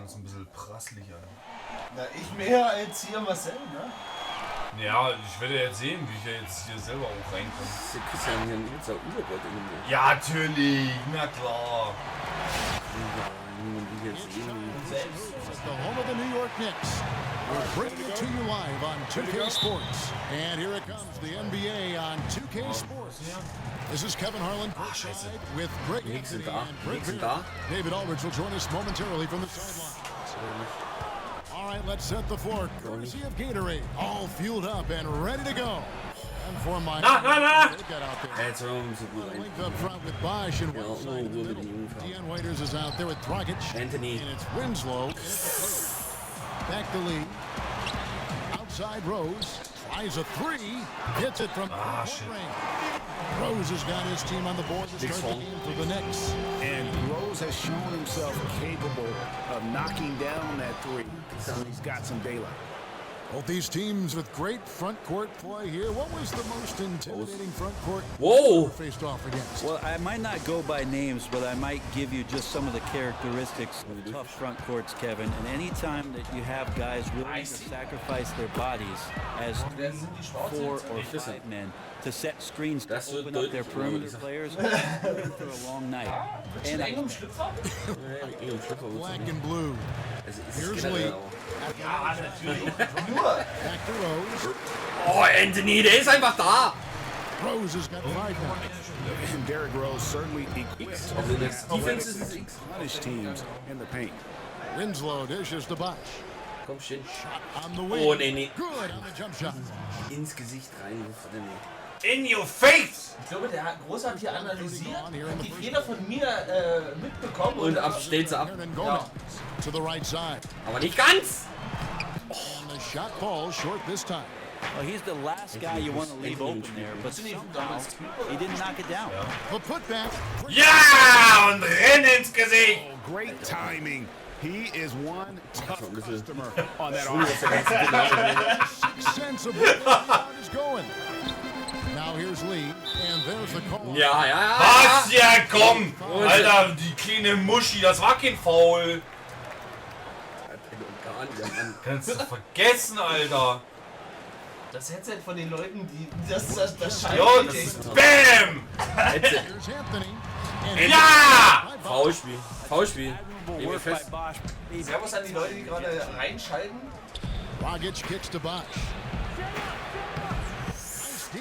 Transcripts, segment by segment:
uns ein bisschen prasselig an. Na, ich mehr als hier Marcel, ne? Ja, ich werde jetzt sehen, wie ich jetzt hier selber auch reinkomme. Das ist der Christian hier ein Übergott irgendwie. Ja, natürlich, na klar. Ja, niemand will jetzt sehen. Selbst. The home of the New York Knicks. We're bringing it to you live on 2K Sports. And here it comes, the NBA on 2K Sports. This is Kevin Harlan with Greg Anthony and Greg Beard. David Aldridge will join us momentarily from the sideline. All right, let's set the floor. Courtesy of Gatorade, all fueled up and ready to go. And for my Na! they got out there. Jetzt hören wir uns so gut rein. Linked up front with Bosch and Ja, one auch side nur in the Ruhe mit middle. den Jungen. Deion Waiters is out there with Dragic. Anthony. And it's Winslow. Back to Lee. Outside Rose. Tries a three. Hits it from shit. range. Rose has got his team on the board to start the game for the Knicks. And Rose has shown himself capable of knocking down that three. So he's got some daylight. Both these teams with great front court play here. What was the most intimidating front court Whoa! faced off against? Well, I might not go by names, but I might give you just some of the characteristics of tough front courts, Kevin. And any time that you have guys willing to sacrifice their bodies as 3, 4, or 5 men to set screens to Das wird open up their deutlich, perimeter players, we're in for a long night. And I, Black and blue. Also ist es Here's generell Lee. auch. Ja, natürlich. Nur. Back to Rose. Oh, Anthony, der ist einfach da! Rose has got 5 now. And Derrick Rose certainly equipped Also in der Defense ist es X. to punish teams in the paint. Winslow dishes to Bosch. Komm, schön. On the wing. Oh, nee. Good on the jump shot. Ins Gesicht rein. In your face! Ich glaube, der hat großartig hier analysiert, hat die Fehler von mir mitbekommen. Und stellt sie ab. Hernan Gomez to the right side. Aber nicht ganz! And the shot falls short this time. well, he's the last guy you want to leave open there, but somehow he didn't knock it down. The putback. Ja! Und renn ins Gesicht! Oh, great timing. He is one tough ein bisschen customer on that schwul, offense. dass der ganze Dynamik. Sixth sense of where the crowd is going. Now here's Lee, and there's the call. Ja. Was? Ja, komm! Alter, die kleine Muschi, das war kein Foul. Kannst du vergessen, Alter. Das Headset von den Leuten, die das scheint. Jo, das ist BAM! Here's Anthony. And Ja! Foulspiel. Admirable work by Bosch. Servus an die Leute, die gerade reinschalten. Dragic kicks to Bosch.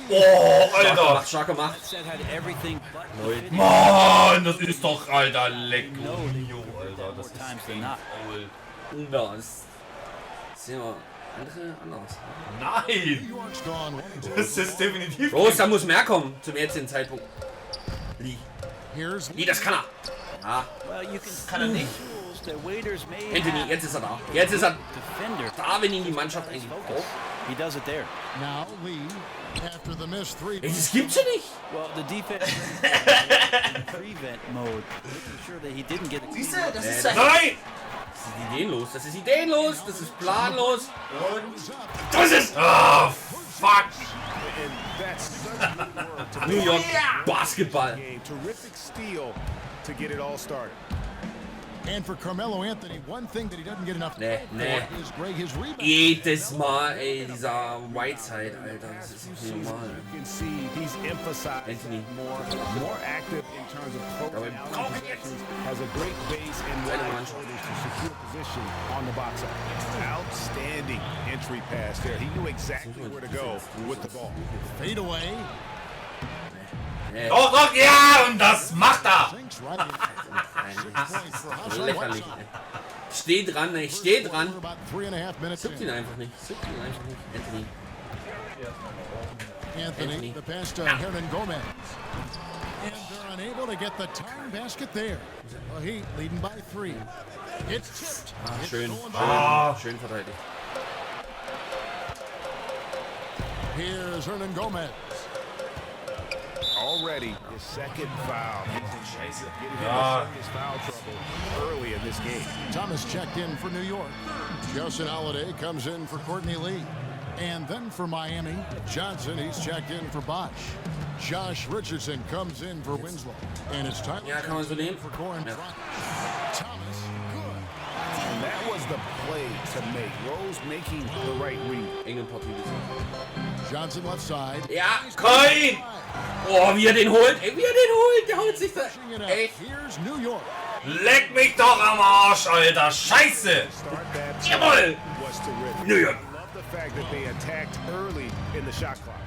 Oh, Alter! Stark gemacht. Set had everything but the Neu. fitting Mann, das ist doch, Alter, leck. Alter, das ist times kein than not. Foul. Anders. Sehen wir anders. Nein! York's gone. Das ist definitiv Rose, da muss mehr kommen zum jetzigen Zeitpunkt. Lee, Here's das kann er. Ja, Well, you can Kann er nicht. rules that waiters may Anthony, have jetzt ist er da. Jetzt ist er defender. da, wenn ihn die Mannschaft eigentlich Focus. braucht. He does it there. now Lee after the missed three. Das gibt's ja nicht. Well, the defense in prevent mode, making sure that he didn't get Siehst du, das ist Nein! Das ist ideenlos, das ist planlos. Das ist... Ah, fuck! And that's such good work to New York Basketball. game. Terrific steal to get it all started. And for Carmelo Anthony, one thing that he doesn't get enough Nee. is Greg his rebound. Jedes Mal, ey, dieser Whiteside, Alter, das ist nicht normal. You can see he's emphasized Anthony. more active in terms of closing out brauchen jetzt. possessions, has a great base and Seine wide Mannschaft. shoulders to secure position on the box out. Outstanding entry pass there. He knew exactly where to go with the ball. Fade away. Doch, ja! Und das macht er! Sinks right in. 6 points for Hassan Lächerlich, Whiteside. ey. Steh dran, ey, steh dran. We're about 3.5 minutes Zückt ihn in. einfach nicht. Anthony. Anthony, the pass to Hernan Gomez. And they're unable to get the time basket there. Well, Heat leading by 3. It's tipped. It's Schön, going back. schön verteidigt. Here's Hernan Gomez. Already his second foul. Getting into serious foul trouble early in this game. Thomas checked in for New York. Justin Holiday comes in for Courtney Lee. And then for Miami, Johnson, he's checked in for Bosch. Josh Richardson comes in for Winslow. And it's time Ja, kann man so nehmen. for Corin Ja. Thomas, good. That was the play to make. Rose making the right read. Engen Partie gesehen. Johnson left side. Ja, Kein! oh, wie er den holt. Ey, wie er den holt. Der haut sich da. Pushing it up. Echt. Here's New York. Leck mich doch am Arsch, Alter. Scheiße! Start that Jawohl! was terrific. New York. I love the fact that they attacked early in the shot clock.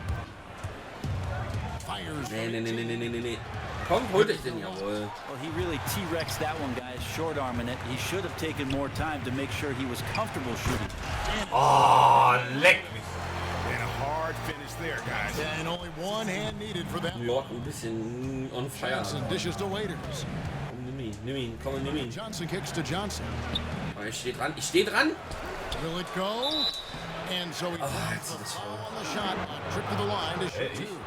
Fires. Nee. Komm, holt euch den, jawohl. Well, he really T-Rexed that one, guys, short arming it. He should have taken more time to make sure he was comfortable shooting. Oh, leck mich. And a hard finish there, guys. And only one hand needed for that. New York ein bisschen on fire. Johnson dishes to Waiters. Nimm ihn, komm, nimm ihn. Johnson kicks to Johnson. Oh, ich steh dran. Will it go? And so he jetzt ist das voll. on the shot. A trip to the line to shoot two.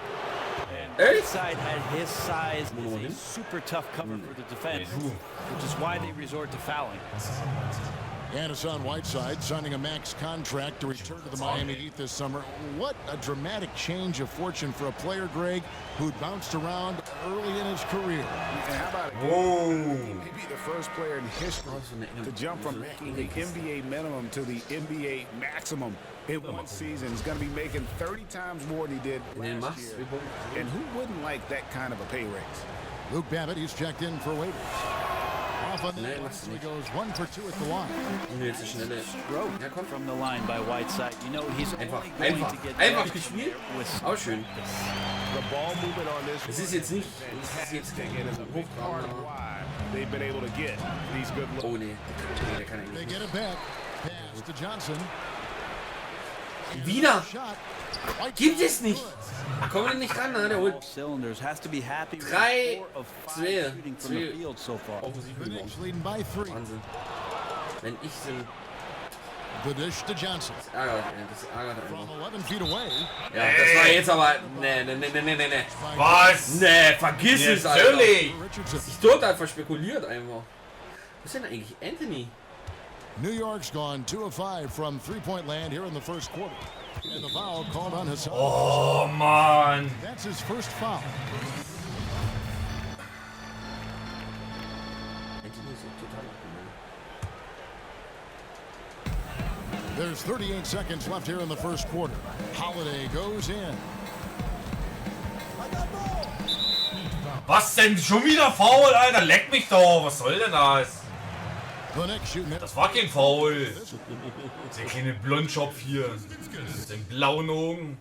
Echt? Side at his size is a super tough cover for the defense, which is why they resort to fouling. And it's on Whiteside signing a max contract to return to the Miami Heat this summer. What a dramatic change of fortune for a player, Greg, who'd bounced around early in his career. And how about it? Whoa. Maybe the first player in history to jump from making the NBA minimum to the NBA maximum in one season. He's going to be making 30 times more than he did Den last machst year. du. And who wouldn't like that kind of a pay raise? Luke Babbitt, he's checked in for waivers. Off on the Nee, net, machst du he nicht. goes 1 for 2 at the line. Nur jetzt eine schnelle. Ja, komm. From the line by Whiteside, you know he's Einfach, only going einfach, to get einfach better gespielt. with Auch schön. The ball movement on this Es ist jetzt nicht, es ist jetzt and is a big part of hochtrabender. why they've been able to get these good looks. Oh nee, der kann They eigentlich get it back. Pass to Johnson. nicht. Wieder! Shot. White Gibt side es nicht! good. Kommen wir nicht ran, ne? Der holt cylinders. Has to be happy with 3, 4 of 5 2, shooting from the field so far. offensiv The gewonnen. Knicks leading by 3. Wahnsinn. Wenn ich sind, The dish to Johnson. das ärgert From einfach. 11 feet away. Ja, das war jetzt aber, nee. Was? Nee, vergiss es, Alter. Natürlich! Richardson. Ich dort einfach spekuliert einfach. Was ist denn eigentlich Anthony? New York's gone 2 of 5 from three-point land here in the first quarter. And the foul called on Hassan. Oh, Mann. That's his first foul. Anthony ist so total abgemeldet. There's 38 seconds left here in the first quarter. Holiday goes in. Was denn? Schon wieder faul, Alter? Leck mich doch. Was soll denn das? The Knicks shooting it. Das war kein Foul. Der kleine Blondschopf hier. Mit den blauen Augen.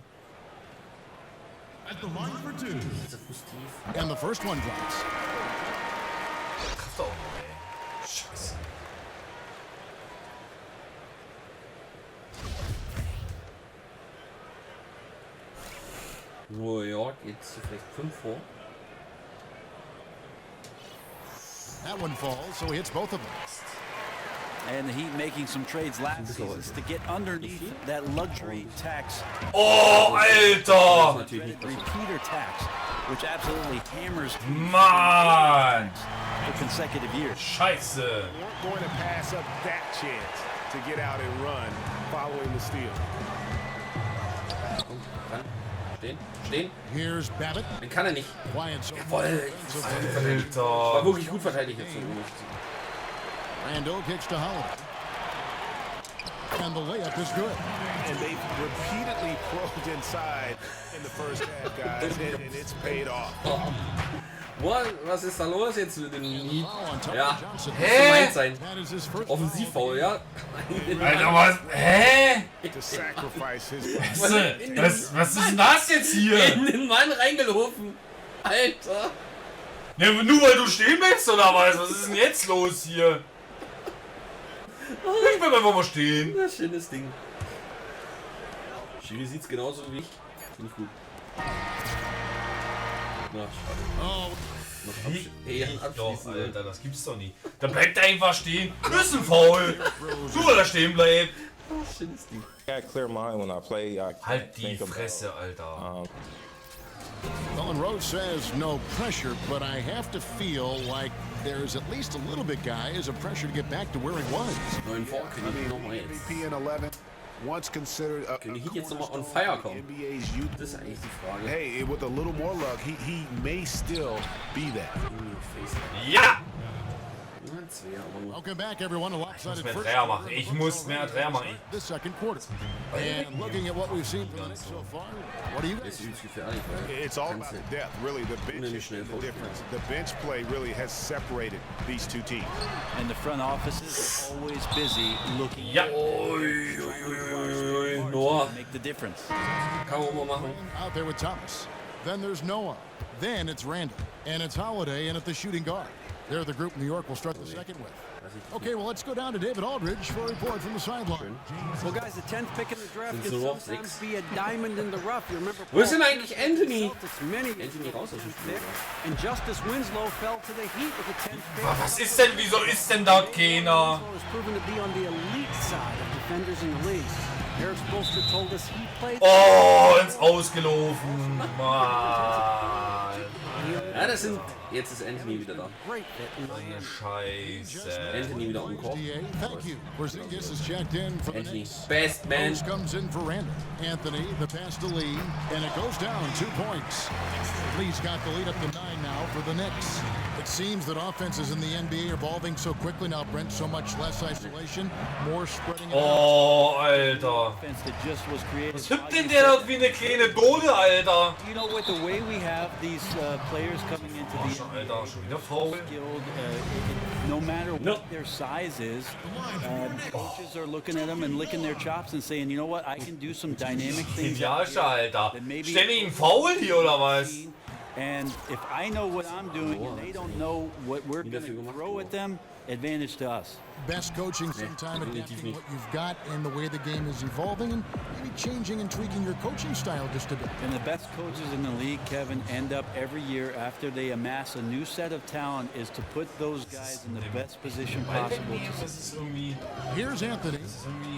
Ist der Fuß tief? And the first one drops. Kraft doch, ey. Scheiße. New York jetzt vielleicht 5 vor. That one falls, so he hits both of them. And the Heat making some trades last season to get underneath that luxury tax, Oh, Alter. Natürlich nicht. repeater tax, which absolutely hammers Mann. for consecutive years. Scheiße. Weren't going to pass up that chance to get out and run following the steal. Komm, ran. Stehen. Here's Babbitt. Den kann er nicht. Quiet so Jawohl. War Alter. wirklich gut verteidigt jetzt. Randall kicks to Holiday. And the layup is good. And they've repeatedly probed inside in the first half, guys, and it's paid off. Was ist da los jetzt mit dem Heat? Foul on top Ja. of Johnson. Gemeint sein. That is his first Offensivfoul, ja. Alter, was? Hä? To sacrifice his Was ist denn das jetzt hier? In den Mann reingelaufen. Alter. Ne, nur weil du stehen bist oder was? Was ist denn jetzt los hier? Ich bleib einfach mal stehen. Na, schönes Ding. Schiri sieht's genauso wie ich. Finde ich gut. Na, schade. Oh, Noch Doch, abschließen. Alter, das gibt's doch nicht. Da bleibt er einfach stehen. Das ist ein Foul. Nur weil er stehen bleibt. Schönes Ding. I got a clear mind when I play. I can't Halt die think about, Fresse, Alter. Colin Rose says no pressure, but I have to feel like there's at least a little bit, guys, of pressure to get back to where he was. 9 vor, können die nochmal jetzt. MVP in 11, once considered a Können die Heat jetzt nochmal on cornerstone fire of the kommen? NBA's youth. Das ist eigentlich die Frage. Hey, with a little more luck, he may still be that. Ja! 2, aber nur. Welcome back, everyone. A lopsided mehr first Dreier quarter. machen. Ich muss mehr Dreier machen. The second quarter. And looking at what we've seen from the Knicks so far, what do you Das guys ist think? übelst gefährlich, weil It's all about the depth, really. The bench Unheimlich is schnell the difference. The bench play really has separated these two teams. And the front offices are always busy looking Ja. Noah, to make the difference. kann man mal machen. Out there with Thomas. Then there's Noah. Then it's Randall. And it's Holiday in at the shooting guard. They're the group New York will start the second with. Okay, well, let's go down to David Aldridge for a report from the sideline. Well, guys, the 10th pick in the draft Sind can so noch sometimes 6. be a diamond in the rough. You remember Wo ist denn eigentlich Anthony? Celtics many Anthony raus aus dem Spiel. pick, and Justice Winslow fell to the Heat with the 10th pick. Was ist denn, wieso ist denn da keiner? Winslow has proven to be on the elite side of defenders in the league. Eric Spoelstra told us he played. Oh, ins Ausgelaufen. Mann. Ja, das sind. Jetzt ist Anthony wieder da. Great fit in the Eine Scheiße. Anthony wieder am Korb. Thank you. Porzingis is checked in for the Anthony, Knicks. best man. Rose comes in for Randall. Anthony, the pass to Lee, and it goes down 2 points. Lee's got the lead up to 9 now for the Knicks. It seems that offenses in the NBA are evolving so quickly now, Brent, so much less isolation, more spreading it out. Oh, Alter. Offense that just was created. Was hüpft denn der dort wie eine kleine Dode, Alter? You know, with the way we have these players coming into Oh, the schon, Alter, schon wieder faul. skilled, no matter what their size is, coaches are looking at them and licking their chops and saying, you know what, I can do some dynamic things. out Genialscher, here Alter. that maybe Ständig ein Foul hier, oder was? And if I know what I'm doing and they don't know what we're going to throw at them, advantage to us. Best coaching sometime adapting what you've got and the way the game is evolving and maybe changing and tweaking your coaching style just a bit. And the best coaches in the league, Kevin, end up every year after they amass a new set of talent is to put those guys in the best position possible to Das ist irgendwie Here's Anthony.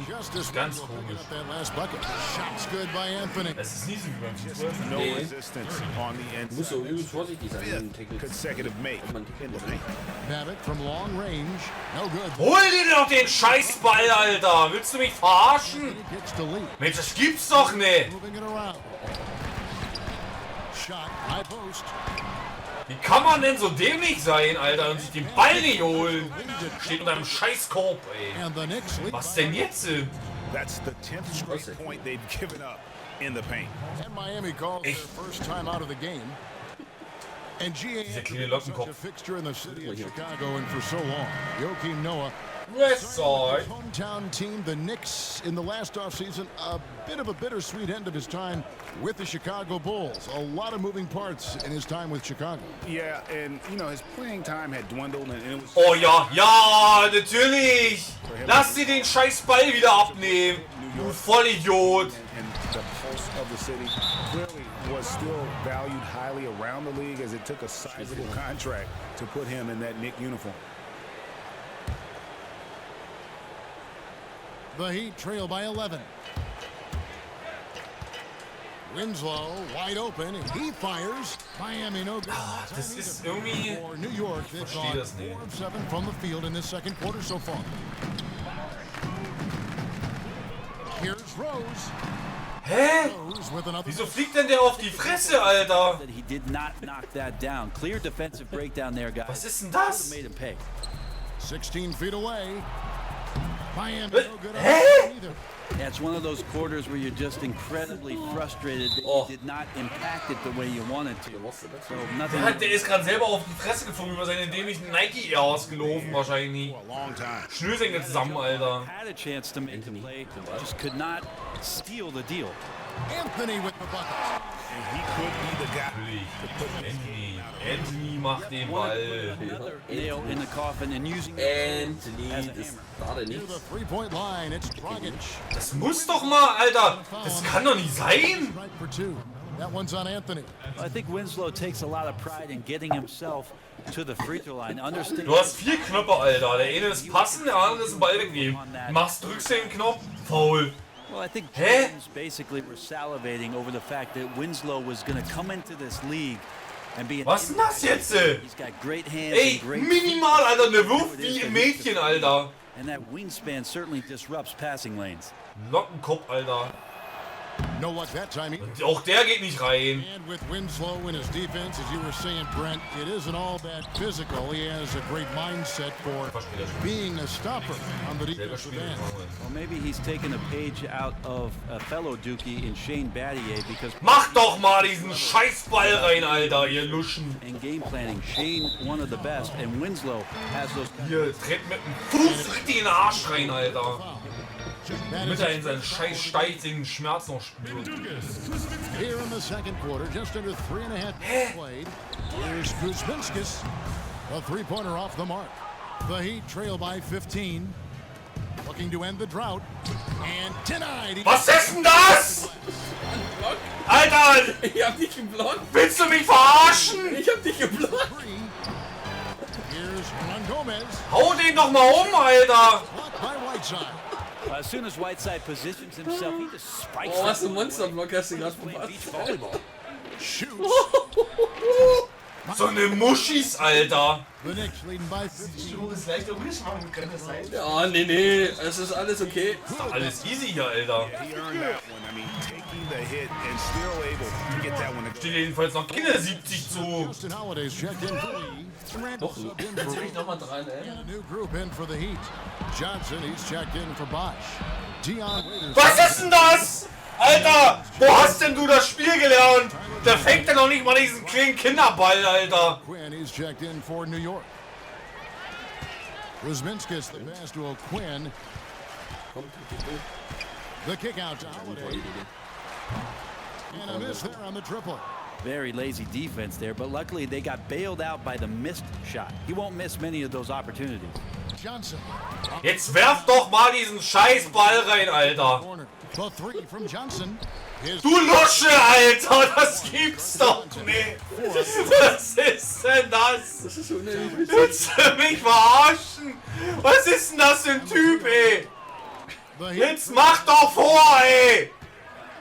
Just as ganz Winslow picking komisch. up that last bucket. Shots good by Anthony. Es ist nie so wie beim Fußball. No Nee. resistance on the Muss so inside. übelst vorsichtig sein. wenn ein Tackle- Consecutive make wenn man in the Tackle- paint. Babbitt from long range. No good. Hol dir doch den Scheißball, Alter! Willst du mich verarschen? He kicks to Lee. Mensch, das gibt's doch nicht! Moving it around. Shot, high post. Wie kann man denn so dämlich sein, Alter, und sich den Ball nicht holen? Steht unter einem Scheißkorb, ey. And the Knicks lead. Was denn jetzt? That's the 10th straight point they've given up in the paint. And Miami calls their first time out of the game. And GA Dieser kleine such a Lockenkopf. fixture in the city of Chicago and for so long. Joakim Noah. West Side. Hometown team, the Knicks, in the last offseason, a bit of a bittersweet end of his time with the Chicago Bulls. A lot of moving parts in his time with Chicago. Yeah, and you know his playing time had dwindled, and it was. Oh ja, ja, natürlich! Lass sie den Scheißball wieder abnehmen! Du Vollidiot! And the pulse of the city clearly was still valued highly around the league as it took a sizable contract to put him in that Knick uniform. The Heat trail by 11. Winslow wide open, and he fires. Miami no good. Das ist irgendwie... For New York, they've verstehe gone das nicht. 4 of 7 from the field in this second quarter so far. Here's Rose. Hä? Rose with another. Wieso fliegt denn der auf die Fresse, Alter? That he did not knock that down. Clear defensive breakdown there, guys. Was ist denn Would've das? made him pay. 16 feet away. Miami What? no good Hä? on either. Yeah, it's one of those quarters where you're just incredibly frustrated that you did not impact it the way you wanted to. So nothing. Der ist gerade selber auf die Fresse geflogen über seine dämlichen Nike Airs gelaufen wahrscheinlich. A long time. Schnürsenkel zusammen, Alter. Had a chance to make the play, just could not steal the deal. Anthony with the bucket. And he could be the guy. Natürlich. Anthony macht den Ball. Another nail in the coffin and using it Anthony, as a das hammer. war der To nichts. the three-point line, it's Dragic. Das muss doch mal, Alter. Das kann doch nicht sein. Right for 2. That one's on Anthony. I think Winslow takes a lot of pride in getting himself to the free throw line. Understand? Du hast 4 Knöpfe, Alter. Der eine ist passen, der andere ist ein Ball wegnehmen. Drückst den Knopf, faul. Well, I think Hä? James basically were salivating over the fact that Winslow was going to come into this league and be an Was ist denn das jetzt? He's got great hands Ey, and great minimal, Alter. Der wirft wie ein Mädchen, Alter. and that wingspan certainly disrupts passing lanes. Lockenkopf, Alter. No luck that time either. Und auch der geht nicht rein. And with Winslow in his defense, as you were saying, Brent, it isn't all that physical. He has a great mindset for being a stopper on the defensive end. Well, maybe he's taken a page out of a fellow Dookie in Shane Battier because Mach doch mal diesen Scheißball rein, Alter, ihr Luschen. in game planning, Shane one of the best, and Winslow has those. Hier, tritt mit dem Fuß richtig in den Arsch rein, Alter. Damit er in seinen scheiß steizigen Schmerz noch spürt. Here in the second quarter, just under 3.5 minutes played. Here's Kuzminskis, a three-pointer off the mark. The Heat trail by 15, looking to end the drought, and denied. Was ist denn das? Alter! Ich hab dich geblockt. Willst du mich verarschen? Ich hab dich geblockt. Here's Juan Gomez, Hau den doch mal um, Alter! blocked by Whiteside. As soon as Whiteside positions himself, he just spikes. Oh, was ein Monsterblock hast du gerade verpasst. Shoots. So eine Muschis, Alter! The Knicks leading by 15. Du es leicht umgeschwungen, kann das sein? Ja, nee, es ist alles okay. Ist doch alles easy hier, Alter. He earned that one. I mean, taking the hit and still able to get that one. Steht jedenfalls noch keine 70 zu. Justin Holiday's checked in for Lee. Randall subbed in Jetzt for bin ich nochmal dran, ey. and a new group in for the Heat. Johnson, he's checked in for Bosch. Dion Waiters. Was ist denn das? Alter, wo hast denn du das Spiel gelernt? Der fängt ja noch nicht mal diesen kleinen Kinderball, Alter. Quinn, he's checked in for New York. Kuzminskis, the pass to Quinn. The kick out to Holiday. And a miss there on the triple. Very lazy defense there, but luckily they got bailed out by the missed shot. He won't miss many of those opportunities. Johnson. Jetzt werf doch mal diesen Scheißball rein, Alter. Corner. The three from Johnson. His Du Lusche, Alter, das gibt's doch nicht. Was ist denn das? Das ist unnötig. Willst du mich verarschen? Was ist denn das für ein Typ, ey? the Heat. Jetzt mach doch vor, ey!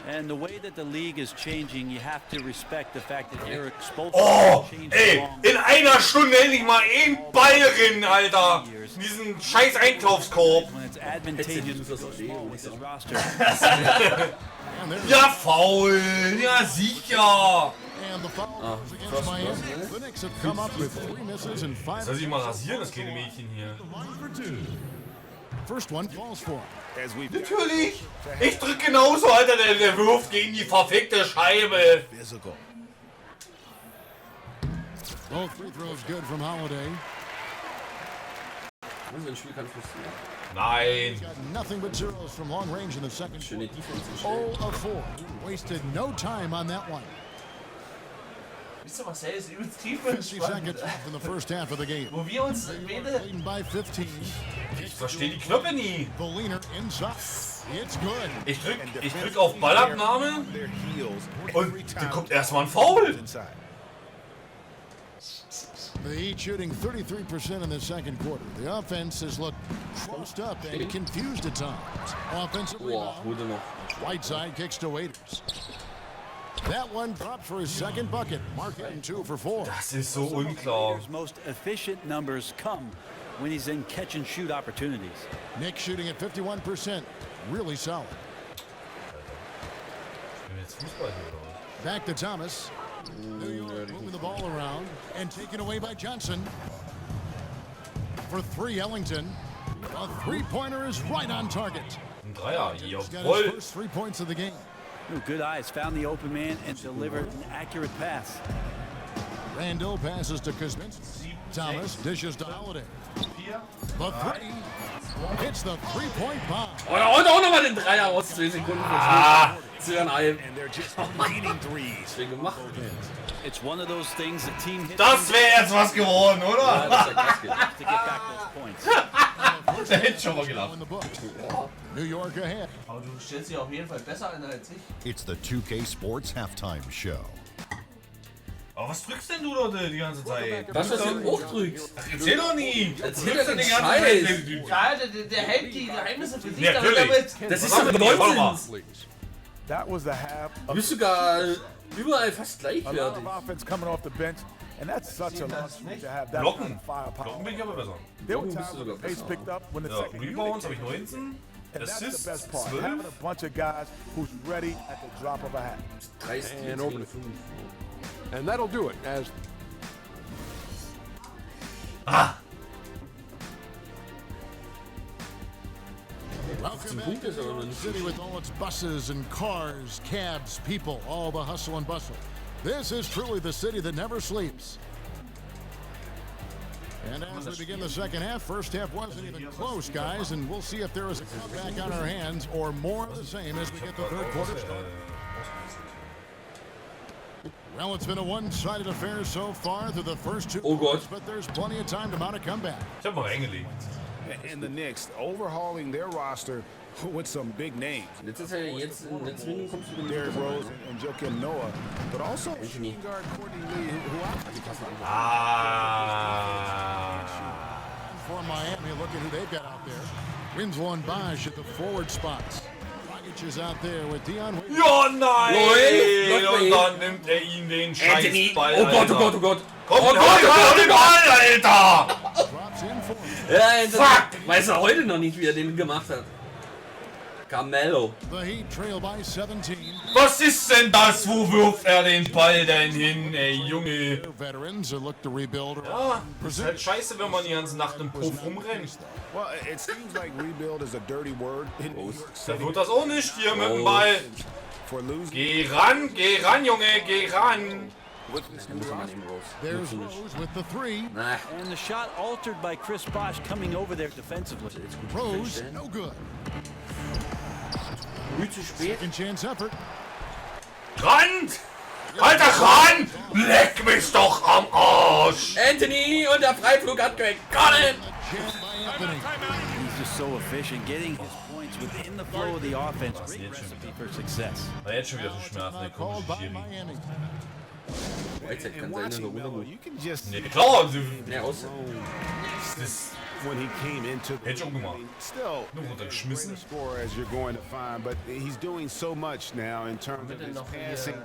And the way that the league is changing, you have to respect the fact that Eric Spoelstra Oh, changed ey, along. in einer Stunde endlich mal ein Ball rein, Alter. In diesen scheiß Einkaufskorb. When it's advantageous to his roster. And there's Ja, faul. Ja, sicher. and the foul goes against Miami. The Knicks have come up with 3 misses and 5. Soll sich mal rasieren, das kleine Mädchen hier. First one falls for him. As we've Natürlich. Ich drück genauso, Alter. Der wirft gegen die verfickte Scheibe. physical. Both free throws good from Holiday. Also ein Spiel kann frustrieren. Nein. Got nothing but zeros from long range in the second Schöne quarter. Defense. 0 of 4. Wasted no time on that one. Wisst ihr, Marcel ist übelst 50 tiefenentspannt. seconds left in the first half of the game. Wo wir uns beide Leading by 15. Ich verstehe die Knöpfe nie. The leaner inside. It's good. Ich drück auf Ballabnahme Their heels und every dann time kommt erstmal ein Foul. inside. The Heat shooting 33% in the second quarter. The offense has looked closed up and confused at times. Offensive Boah, rebound. wurde noch. Whiteside kicks to Waiters. That one drops for his second bucket. Marking 2 for 4. Das ist so unklar. His most efficient numbers come when he's in catch and shoot opportunities. Nick shooting at 51%. Really solid. Back to Thomas. New York moving the ball around and taken away by Johnson. For 3, Ellington. A three-pointer is right on target. Ein Dreier, He's got his jawohl. first 3 points of the game. Ooh, good eyes, found the open man and delivered an accurate pass. Randall passes to Kuzminski. Thomas dishes to Holiday. The 3 hits the three-point bomb. Oh, da haut er auch nochmal den Dreier aus 2 Sekunden. Ah, Zu ein Ei. And they're just raining threes. Schön gemacht. It's one of those things the team hits das wäre jetzt was geworden, oder? Ja, das ist ja krass geht. to get back those points. Der hätte schon mal gedacht. In the books. New York ahead. Aber du stellst dich auf jeden Fall besser ein als ich. It's the 2K Sports Halftime Show. Aber was drückst denn du dort die ganze Zeit? Das, was du auch drückst. Ach, erzähl doch nie. Erzähl Drückst doch du die den ganze Scheiß. Zeit? Ja, der hält die Geheimnisse für sich. Ja, damit- natürlich. Das ist Was so haben wir denn hier Nonsens. That was the half Du of bist sogar überall fast a lot gleichwertig. of offense coming off the bench, and that's such a luxury to have that kind Blocken. of firepower. Blocken bin ich aber besser. There were Blocken bist times du when sogar the pace besser. picked up when the Ja, second Rebounds unit habe ich 19. And that's the Assists, best part, 12. having a bunch of guys who's ready at the drop of a hat. And over to 5. And that'll do it as Welcome back to New York City with all its buses and cars, cabs, people, all the hustle and bustle. This is truly the city that never sleeps. And as we begin the second half, first half wasn't even close, guys, and we'll see if there is a comeback on our hands or more of the same as we get the third quarter started. Well, it's been a one-sided affair so far through the first 2 quarters, but there's plenty of time to mount a comeback. Ich hab mal reingelegt. And the Knicks overhauling their roster with some big names. Jetzt ist er jetzt in den letzten Minuten kommst du Derrick Rose and Joakim Noah, but also shooting guard Courtney Lee, who For Miami, look at who they've got out there. Winslow and Bosch at the forward spots. Dragic is out there with Dion. Ja, nein! Läuft Und dann nimmt er ihn den Scheißball, Oh Gott, Alter. oh Gott, oh Gott. Komm, oh Gott, den Ball, Alter! Drops in for him. Ja, Fuck! weiß er heute noch nicht, wie er den gemacht hat. Carmelo. The Heat trail by 17. Was ist denn das? Wo wirft er den Ball denn hin, ey, Junge? Veterans look to rebuild. Ja, ist halt scheiße, wenn man die ganze Nacht im Puff rumrennt. well, it seems like rebuild is a dirty word. Da wird das auch nicht hier mit dem Ball. For losing. Geh ran, Junge, geh ran. There's Rose with the 3. Na, And the shot altered by Chris Bosh coming over there defensively. Rose, no good. zu spät. Second chance effort. Rannt! Alter, ran! Leck mich doch am Arsch! Anthony und der Freiflug hat begonnen. Chance by Anthony. He's just so efficient, getting his points within the flow of the offense. Great recipe for success. War jetzt schon wieder so Schmerzen, der Called komische by Schiri. Miami. Whiteside kann sein, Watching nur Melo, you can just Nee, klar, Ne, aus. das when he came into hätte ich auch gemacht. still Nur runtergeschmissen. score as you're going to find, but he's doing so much now in terms of his passing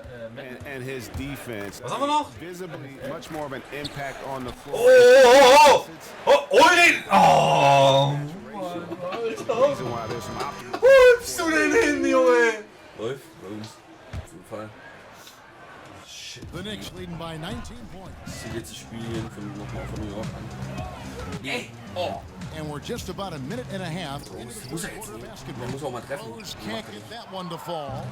and his defense. Was haben wir noch? Visibly much more of an impact on the floor. Oh, hol den! Oh! Reason why there's some optimism. Wo holst du den hin, Junge? Läuft bei uns. Auf jeden Fall. The Knicks leading by 19 points. Das letzte Spiel nochmal von New York an. Ey! Oh! And we're just about a minute and a half into Muss the er jetzt quarter nicht. basketball. Man muss auch mal treffen. Rose can't get that one to fall.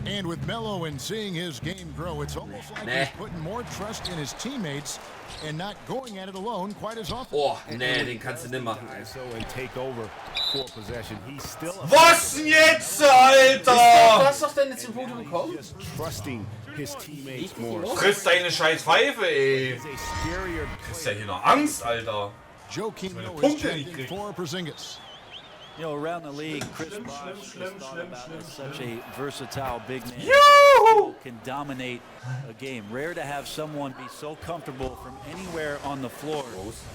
And with Melo and seeing his game grow, it's almost like he's putting more trust in his teammates and not going at it alone quite as often. Oh, nee, den kannst du nicht machen, ey. So and take over for possession. He's still Was denn jetzt, Alter? Hast doch denn jetzt den Punkt bekommen? just trusting his teammates more. Friss deine scheiß Pfeife, ey. It's a scarier Ist ja hier noch Angst, Alter. Joakim Noah is Punkte checked nicht in kriegt. for Porzingis. You know, around the league, Chris Bosh is thought about as such a versatile big man. Yoo-hoo! Can dominate a game. Rare to have someone be so comfortable from anywhere on the floor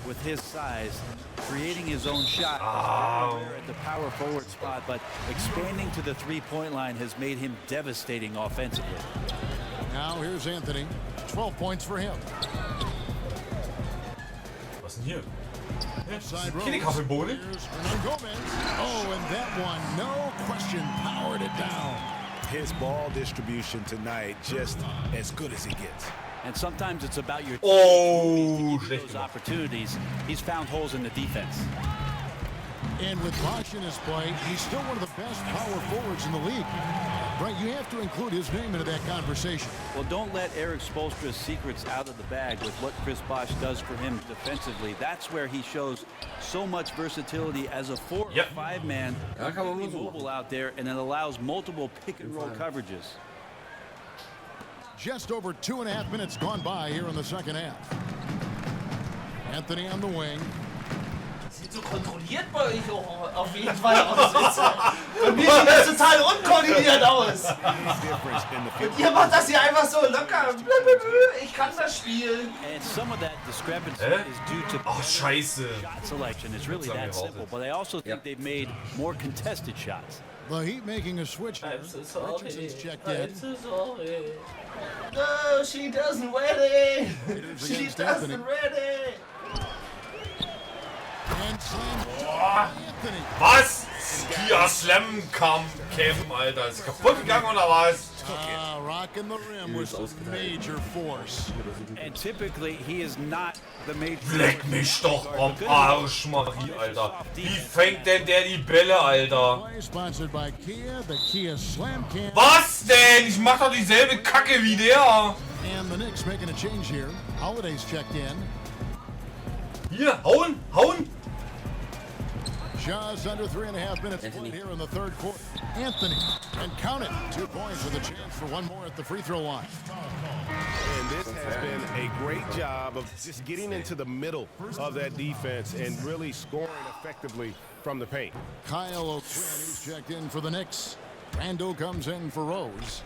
with his size, creating his own shot. Very rare at the power forward spot, but expanding to the three-point line has made him devastating offensively. Now here's Anthony. 12 points for him. Was denn hier? Side Rose. Keine Kaffeebohne? Here's Hernan Gomez. Oh, and that one, no question, powered it down. his ball distribution tonight just as good as it gets. And sometimes it's about your schlecht those opportunities. He's found holes in the defense. And with Bosh in his play, he's still one of the best power forwards in the league. Right, you have to include his name into that conversation. Well, don't let Eric Spoelstra's secrets out of the bag with what Chris Bosh does for him defensively. That's where he shows so much versatility as a 4 or 5 man. Really mobile out there, and it allows multiple pick and roll coverages. Just over 2.5 minutes gone by here in the second half. Anthony on the wing. Sieht so kontrolliert bei euch auch auf jeden Fall aus. Bei mir sieht das total unkoordiniert aus. Und ihr macht das hier einfach so locker. Ich kann das spielen. And some of that discrepancy is due to Scheiße. shot selection. It's really that simple. But I also think they've made more contested shots. The Heat making a switch here. I'm so sorry. Richardson's checked in. I'm so sorry. No, she doesn't ready. She doesn't ready. And slam. Was? Skier Slam Cam, Alter. Ist kaputt gegangen oder was? Rocking the rim with major force. And typically he is not the major. Leck mich doch am Arsch, Marie, Alter. Wie fängt denn der die Bälle, Alter? Sponsored by Kia, the Kia Slam Cam. Was denn? Ich mach doch dieselbe Kacke wie der. And the Knicks making a change here. Holiday's checked in. Hier, hauen, hauen. Just under 3.5 minutes played here in the third quarter. Anthony, and count it. 2 points with a chance for one more at the free throw line. And this has been a great job of just getting into the middle of that defense and really scoring effectively from the paint. Kyle O'Quinn, who's checked in for the Knicks. Randall comes in for Rose.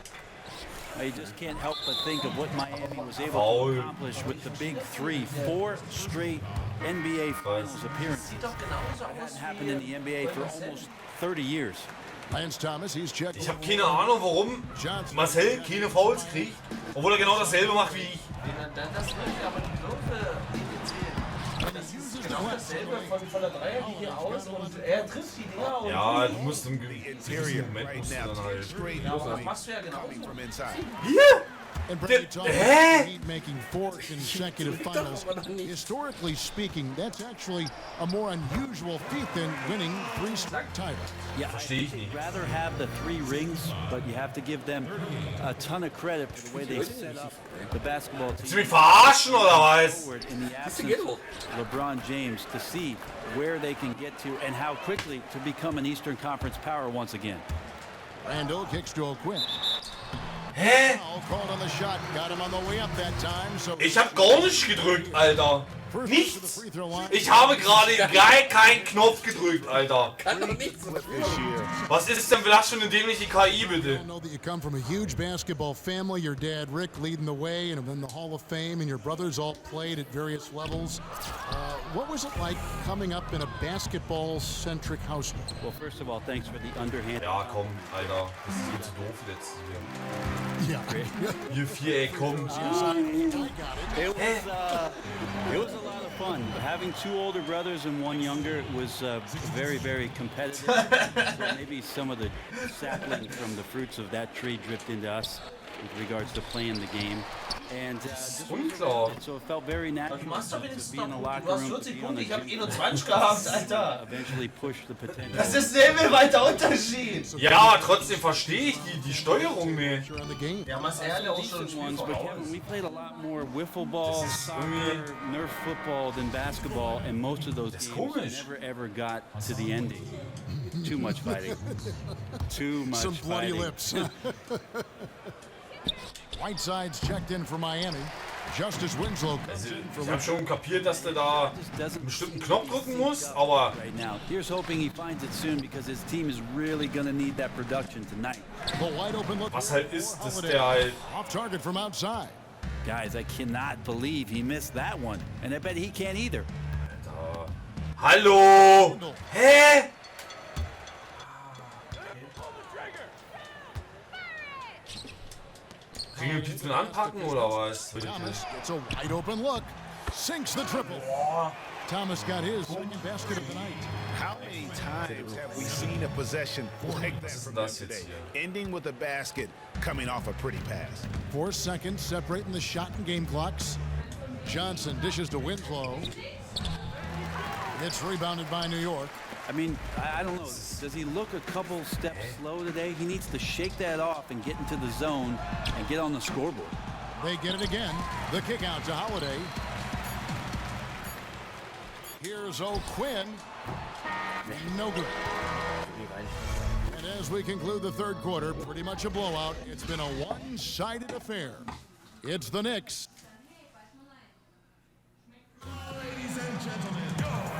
You just can't help but think of what Miami was able to accomplish with the big three. 4 straight NBA Finals appearances. That hasn't happened in the NBA for almost 30 years. Lance Thomas, he's checked. Ich habe keine Ahnung, warum Marcel keine Fouls kriegt, obwohl er genau dasselbe macht wie ich. Das will ich, aber die Würfe, die zählen. Das ist genau dasselbe von der Dreier, die hier aus und er trifft die Dinger. Und ja, du musst im gewissen Moment musst du dann halt. Ja, aber das machst du ja genauso. Hier! And Brady Thomas making 4 consecutive finals. Historically speaking, that's actually a more unusual feat than winning 3 straight titles. Yeah, I'd rather have the 3 rings, but you have to give them a ton of credit for the way they set up the basketball team. Willst du mich verarschen oder was? In the absence of LeBron James to see where they can get to and how quickly to become an Eastern Conference power once again. Randall kicks to O'Quinn. Hä? Ich hab gar nicht gedrückt, Alter. Nichts. Ich habe gerade keinen Knopf gedrückt, Alter. Was ist denn das für eine dämliche KI, bitte? I know that you come from a huge basketball family. Your dad, Rick, leading the way, and then the Hall of Fame, and your brothers all played at various levels. What was it like coming up in a basketball-centric household? Well, first of all, thanks for the underhand. Ja, komm, Alter. Das ist jetzt doof jetzt hier. Yeah. Ihr Viereck, komm. It was a lot of fun. Having 2 older brothers and 1 younger was very, very competitive. So maybe some of the sapling from the fruits of that tree dripped into us with regards to playing the game. And so it felt very natural to be in the locker room. Du hast 40 Punkte, ich hab 21 gehabt, Alter. Eventually push the potential. Das ist ein himmelweiter Unterschied. Ja, aber trotzdem verstehe ich die Steuerung nicht. Ja, Marcel hat auch schon ein Spiel voraus. We played a lot more wiffle ball, soccer, Nerf football than basketball, and most of those games never ever got to the ending. Too much fighting. Too much Some bloody fighting. lips. Whiteside's checked in for Miami. Justice Winslow. Ich habe schon kapiert, dass der da einen bestimmten Knopf drücken muss, aber right now, here's hoping he finds it soon because his team is really going to need that production tonight. Was halt ist, dass der halt off target from outside. Guys, I cannot believe he missed that one, and I bet he can't either. Hallo! Hä? Kriegen wir Pizzen anpacken oder was? Thomas gets a wide open look. Sinks the triple. Thomas got his second basket of the night. How many times have we seen a possession like that from him today? Ending with a basket, coming off a pretty pass. 4 seconds separating the shot and game clocks. Johnson dishes to Winslow. It's rebounded by New York. I mean, I don't know. Does he look a couple steps slow today? He needs to shake that off and get into the zone and get on the scoreboard. They get it again. The kick out to Holiday. Here's O'Quinn. No good. And as we conclude the third quarter, pretty much a blowout. It's been a one-sided affair. It's the Knicks. Ladies and gentlemen.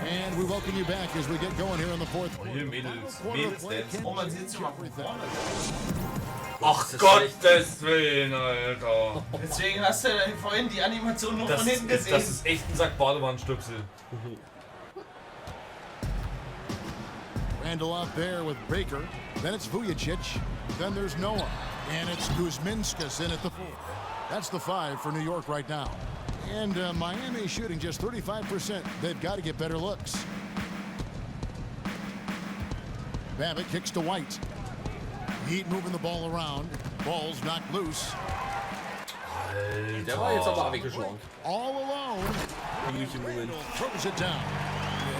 And we welcome you back as we get going here in the fourth quarter. Ach Gottes Willen, Alter. Deswegen hast du vorhin die Animation nur von hinten gesehen. Das ist echt ein Sack Badewannenstöpsel. Randall out there with Baker. Then it's Vujicic. Then there's Noah. And it's Kuzminskas in at the 4. That's the 5 for New York right now. And Miami shooting just 35%. They've got to get better looks. Babbitt kicks to White. Heat moving the ball around. Ball's knocked loose. Der war jetzt aber weggeschlagen. All alone. Throws it down.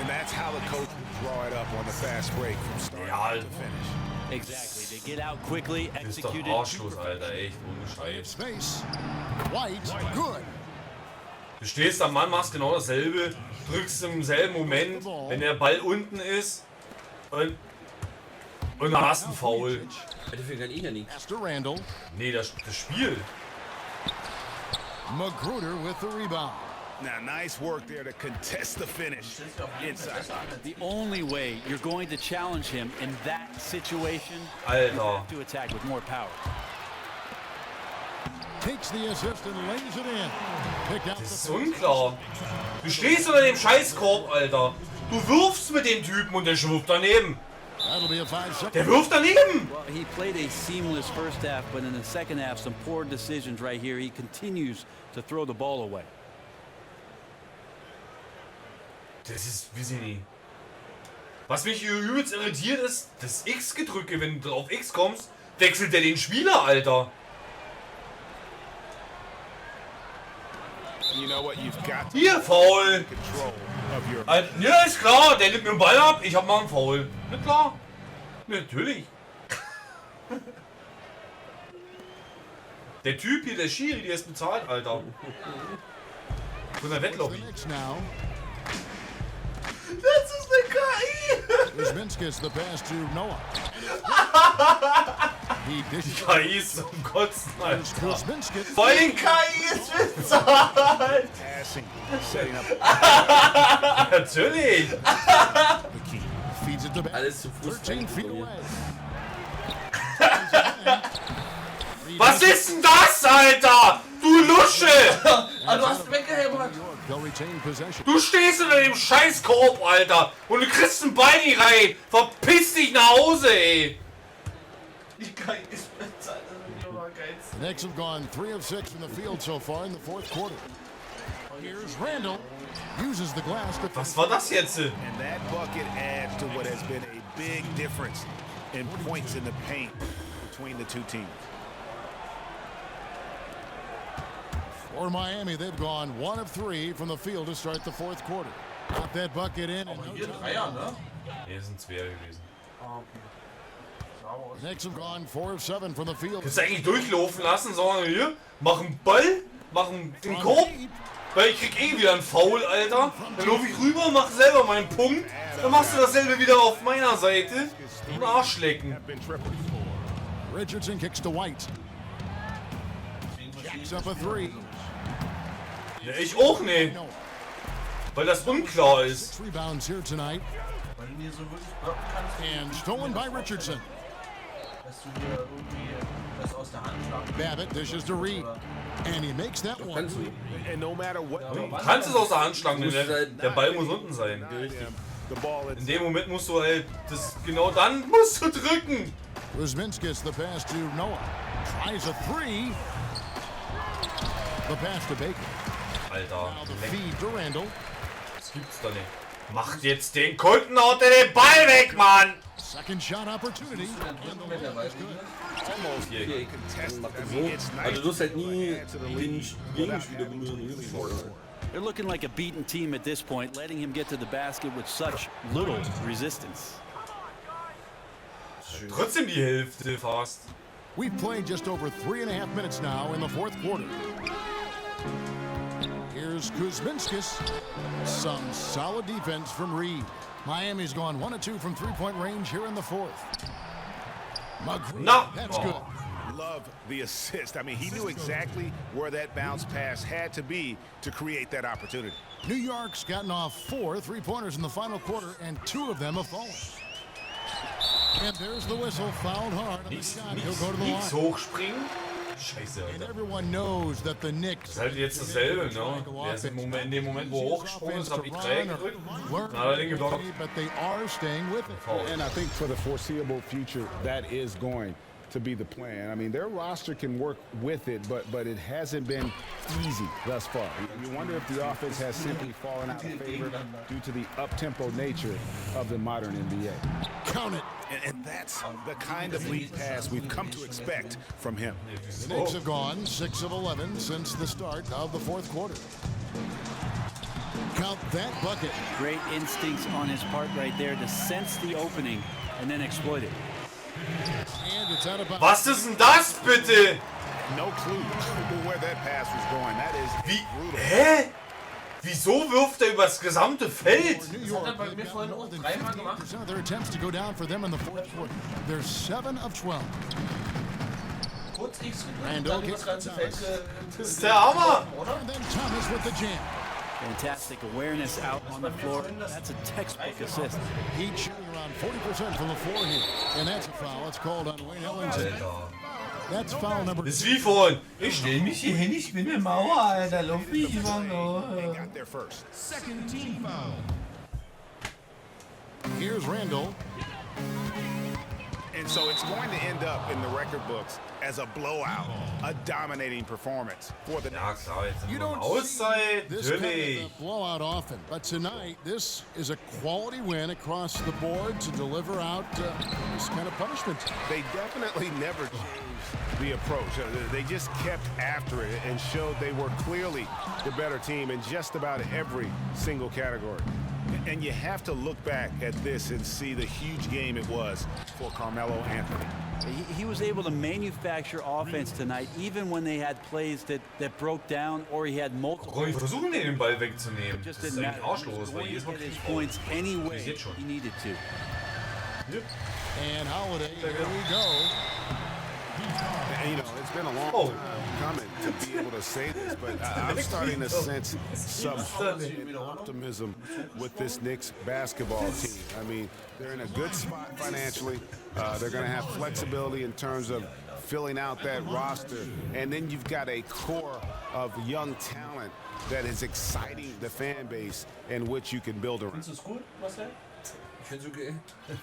And that's how the coach draw it up on the fast break from start to finish. Exactly. They get out quickly, Das ist doch executed. Arschlos, Alter, echt, ohne Scheiß. Space. White, good. Du stehst am Mann, machst genau dasselbe, drückst im selben Moment, wenn der Ball unten ist und dann hast du einen Foul. Dafür kann ich ja nicht. Master Randall. Nee, das Spiel. Magruder with the rebound. Now, nice work there to contest the finish inside. The only way you're going to challenge him in that situation Alter. to attack with more power. Takes the assist and lays it in. Pick out Das ist the unklar. Du stehst unter dem Scheißkorb, Alter. Du wirfst mit dem Typen und der wirft daneben. That'll be a 5-second. Der wirft daneben. Well, he played a seamless first half, but in the second half, some poor decisions right here. He continues to throw the ball away. Das ist, weiß ich nicht. Was mich hier übelst irritiert ist, das X-Gedrücke, wenn du auf X kommst, wechselt der den Spieler, Alter. You know what? You've got to Hier, Foul. control of your. Ja, ist klar, der nimmt mir den Ball ab, ich hab mal einen Foul. Na klar. Natürlich. Der Typ hier, der Schiri, der ist bezahlt, Alter. Von der Wettlobby. Now. Das ist eine KI! Kuzminskis the pass to Noah. He dishes Die KI ist zum Kotzen, Alter. Kuzminskis. Vor allem KI ist bezahlt! Passing, setting up. natürlich. Feeds it to back. Alles zu Fuß 13 feet away. Was ist denn das, Alter? Du Lusche! Ah, du hast weggehämmert! They'll retain possession. Du stehst unter dem Scheißkorb, Alter! Und du kriegst ein Bein nicht rein! Verpiss dich nach Hause, ey! Die KI ist bezahlt, das ist immer geil. The Knicks have gone 3 of 6 from the field so far in the fourth quarter. Here's Randall. Uses the glass to Was war das jetzt? And that bucket adds to what has been a big difference in points in the paint between the two teams. For Miami, they've gone 1 of 3 from the field to start the fourth quarter. Got that bucket in. And Hier Dreier, ne? Nee, sind zwei gewesen. the Knicks have gone 4 of 7 from the field. Kannst du eigentlich durchlaufen lassen, sondern hier, machen Ball, machen den Korb, weil ich krieg eh wieder einen Foul, Alter. Dann laufe ich rüber, mach selber meinen Punkt, dann machst du dasselbe wieder auf meiner Seite und Arschlecken. Richardson kicks to White. Jacks up a 3. Ja, ich auch nicht, weil das unklar ist. 6 rebounds here tonight. Weil du mir so wirklich blocken kannst, And stolen by Richardson. dass du hier irgendwie das aus der Hand schlagen Babbitt dishes to Reed. And he makes that one. Kannst du. And no matter what Du kannst es aus der Hand schlagen, denn der Ball muss unten sein. the ball In dem Moment musst du halt, genau dann musst du drücken. Kuzminskis the pass to Noah. Tries a 3. The pass to Baker. Alter, Now the feed to Randall. das gibt's doch nicht. Macht jetzt den Kunden unter den Ball weg, Mann! Second shot opportunity. Hier. Also du hast halt nie den Gegenspieler berühren. They're looking like a beaten team at this point, letting him get to the basket with such little resistance. Trotzdem die Hälfte fast. We've played just over 3.5 minutes now in the fourth quarter. Here's Kuzminskis. Some solid defense from Reed. Miami's gone 1 of 2 from three-point range here in the fourth. No. That's good. Love the assist. I mean, he knew exactly where that bounce pass had to be to create that opportunity. New York's gotten off 4 three-pointers in the final quarter, and 2 of them have fallen. And there's the whistle, fouled hard on the shot. He'll go to the Nichts line. hochspringen. Scheiße, And Alter. everyone knows that the Das Knicks ist halt jetzt dasselbe, ne? Der ist in dem Moment, wo er hochgesprungen ist, hab ich Dreieck gedrückt. Dann hat er den geblockt. but they are staying with it. Foul. And I think for the foreseeable future, that is going to be the plan. I mean, their roster can work with it, but it hasn't been easy thus far. You wonder if the offense has simply fallen out of favor due to the up-tempo nature of the modern NBA. Count it. And that's the kind of lead pass we've come to expect from him. The Knicks have gone 6 of 11 since the start of the fourth quarter. Count that bucket. Great instincts on his part right there to sense the opening and then exploit it. And it's out of bounds. Was ist denn das bitte? No clue where that pass was going. That is Wie? Hä? Wieso wirft er übers gesamte Feld? Das hat er bei mir vorhin auch 3-mal gemacht. Of their attempts to go down for them in the fourth quarter. They're 7 of 12. Kurz X gedrückt und dann über das ganze Feld Das ist der Hammer. And then Thomas with the jam. Fantastic awareness out on the floor. That's a textbook assist. Heat shooting around 40% from the floor here. And that's a foul. It's called on Wayne Ellington. That's foul number 2. Das ist wie vorhin. Ich stell mich hier hin, ich bin eine Mauer, Alter. Lauf mich immer noch. got there first. Second team foul. Here's Randall. And so it's going to end up in the record books as a blowout, a dominating performance for the Ja klar, jetzt You sind wir don't Auszeit. this kind Natürlich. of a blowout often, but tonight this is a quality win across the board to deliver out this kind of punishment. They definitely never changed the approach. They just kept after it and showed they were clearly the better team in just about every single category. And you have to look back at this and see the huge game it was for Carmelo Anthony. He was able to manufacture offense tonight, even when they had plays that broke down or he had multiple. Komm, ich versuche den Ball wegzunehmen. Just Das ist didn't eigentlich matter. arschlos, weil jedes Mal He krieg his ich Foul. points any way Bis jetzt schon. he needed to. And Holiday, here we go. And, you know, it's been a long time coming to be able to say this, but I'm starting to sense some optimism with this Knicks basketball team. I mean, they're in a good spot financially. They're going to have flexibility in terms of filling out that roster. And then you've got a core of young talent that is exciting the fan base and which you can build around. Findest du es gut, Marcel? Ich find's okay.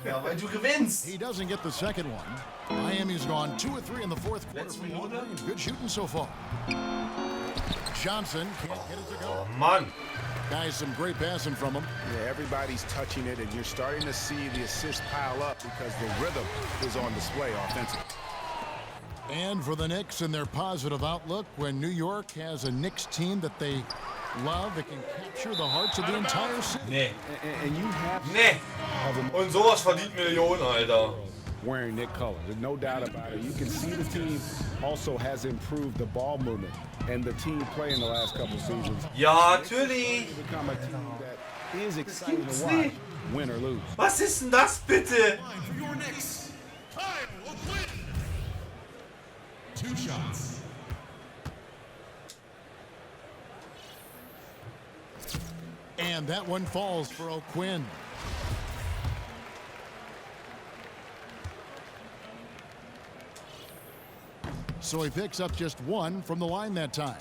Ja, weil du gewinnst. He doesn't get the second one. Miami's gone 2 of 3 in the fourth quarter. Letzte Minute. Good shooting so far. Johnson can't get it to go. Oh Mann. Guys, some great passing from him. Yeah, everybody's touching it, and you're starting to see the assists pile up because the rhythm is on display offensively. And for the Knicks and their positive outlook, when New York has a Knicks team that they love, it can capture the hearts of the entire city. Nee. And you have Nee. Und sowas verdient Millionen, Alter. wearing Knick colors. There's no doubt about it. You can see the team also has improved the ball movement, and the team play in the last couple seasons. Ja, natürlich. It's become a team that is exciting to watch, win or lose. Was ist denn das bitte? Two shots. And that one falls for O'Quinn. So he picks up just one from the line that time.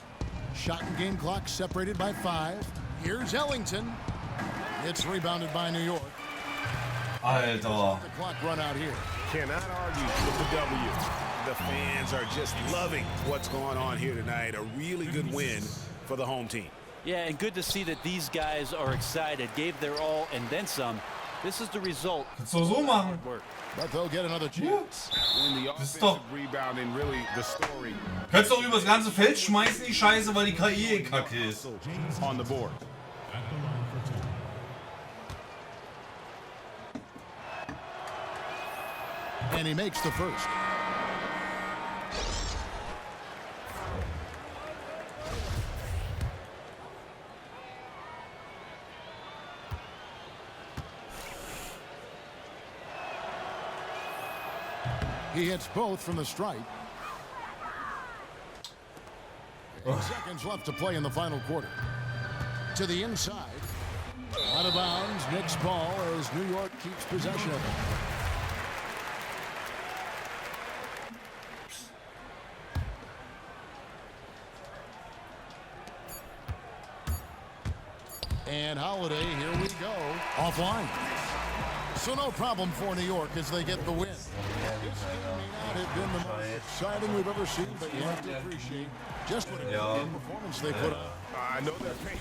Shot and game clock separated by 5. Here's Ellington. It's rebounded by New York. Alter. The clock run out here. Cannot argue with the W. The fans are just loving what's going on here tonight. A really good win for the home team. Yeah, and good to see that these guys are excited, gave their all, and then some. This is the result. Kannst du so machen? Work. But they'll get another chance. When the Das ist offensive doch- rebounding really the story Kannst doch übers ganze Feld schmeißen, die Scheiße, weil die KI kacke ist. on the board. And he makes the first. He hits both from the stripe. 8 seconds left to play in the final quarter. To the inside. Out of bounds. Knicks ball as New York keeps possession of it. And Holiday, here we go. Offline. So no problem for New York as they get the win. This game may not have been the most exciting we've ever seen, but you have to appreciate just what a good performance they put up. I know their fans